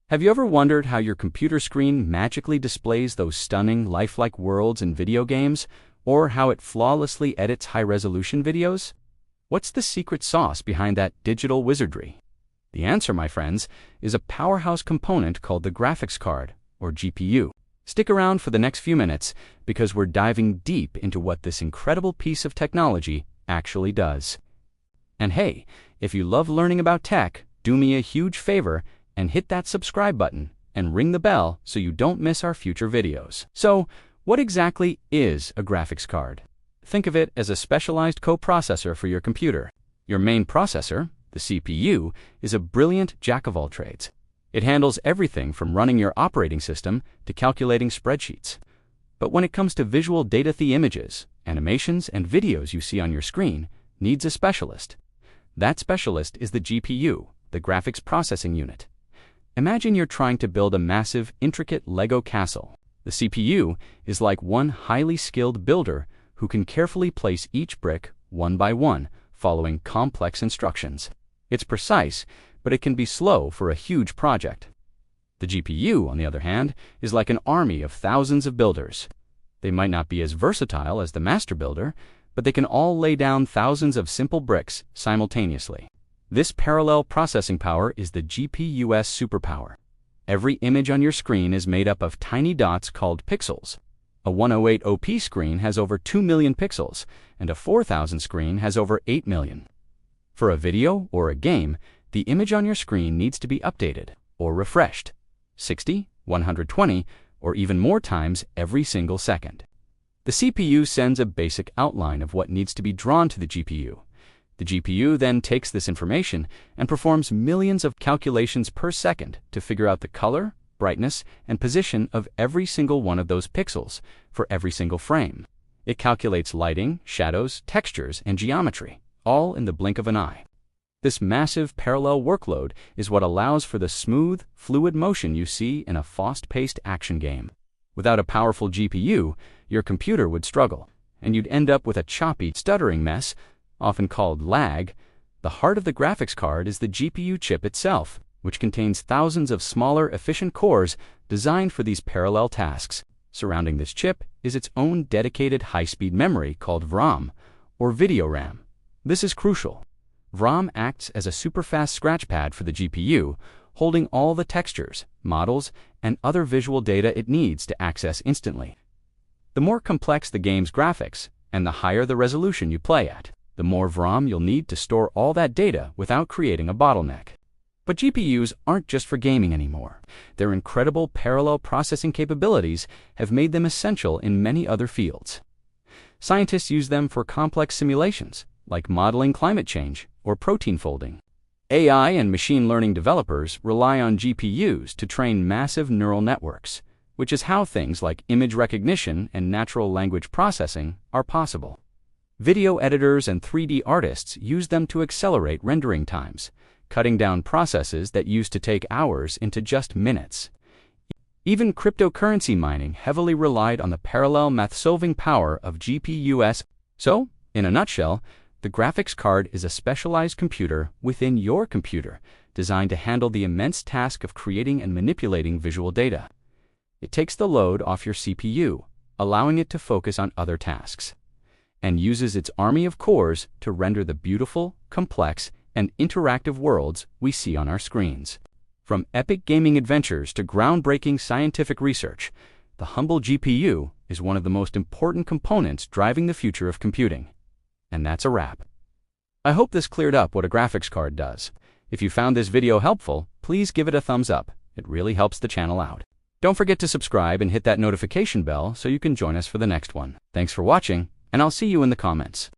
Have you ever wondered how your computer screen magically displays those stunning, lifelike worlds in video games, or how it flawlessly edits high-resolution videos? What's the secret sauce behind that digital wizardry? The answer, my friends, is a powerhouse component called the graphics card, or GPU. Stick around for the next few minutes because we're diving deep into what this incredible piece of technology actually does. And hey, if you love learning about tech, do me a huge favor and hit that subscribe button and ring the bell so you don't miss our future videos. So, what exactly is a graphics card? Think of it as a specialized coprocessor for your computer. Your main processor, the CPU, is a brilliant jack-of-all-trades. It handles everything from running your operating system to calculating spreadsheets. But when it comes to visual data, the images, animations, and videos you see on your screen needs a specialist. That specialist is the GPU, the graphics processing unit. Imagine you're trying to build a massive, intricate Lego castle. The CPU is like one highly skilled builder who can carefully place each brick one by one, following complex instructions. It's precise, but it can be slow for a huge project. The GPU, on the other hand, is like an army of thousands of builders. They might not be as versatile as the master builder, but they can all lay down thousands of simple bricks simultaneously. This parallel processing power is the GPU's superpower. Every image on your screen is made up of tiny dots called pixels. A 108OP screen has over 2 million pixels, and a 4000 screen has over 8 million. For a video or a game, the image on your screen needs to be updated or refreshed 60, 120, or even more times every single second. The CPU sends a basic outline of what needs to be drawn to the GPU. The GPU then takes this information and performs millions of calculations per second to figure out the color, brightness, and position of every single one of those pixels for every single frame. It calculates lighting, shadows, textures, and geometry, all in the blink of an eye. This massive parallel workload is what allows for the smooth, fluid motion you see in a fast-paced action game. Without a powerful GPU, your computer would struggle, and you'd end up with a choppy, stuttering mess, often called lag. The heart of the graphics card is the GPU chip itself, which contains thousands of smaller, efficient cores designed for these parallel tasks. Surrounding this chip is its own dedicated high-speed memory called VRAM, or video RAM. This is crucial. VRAM acts as a super-fast scratchpad for the GPU, holding all the textures, models, and other visual data it needs to access instantly. The more complex the game's graphics, and the higher the resolution you play at, the more VRAM you'll need to store all that data without creating a bottleneck. But GPUs aren't just for gaming anymore. Their incredible parallel processing capabilities have made them essential in many other fields. Scientists use them for complex simulations, like modeling climate change or protein folding. AI and machine learning developers rely on GPUs to train massive neural networks, which is how things like image recognition and natural language processing are possible. Video editors and 3D artists use them to accelerate rendering times, cutting down processes that used to take hours into just minutes. Even cryptocurrency mining heavily relied on the parallel math-solving power of GPUs. So, in a nutshell, the graphics card is a specialized computer within your computer, designed to handle the immense task of creating and manipulating visual data. It takes the load off your CPU, allowing it to focus on other tasks, and uses its army of cores to render the beautiful, complex, and interactive worlds we see on our screens. From epic gaming adventures to groundbreaking scientific research, the humble GPU is one of the most important components driving the future of computing. And that's a wrap. I hope this cleared up what a graphics card does. If you found this video helpful, please give it a thumbs up. It really helps the channel out. Don't forget to subscribe and hit that notification bell so you can join us for the next one. Thanks for watching, and I'll see you in the comments.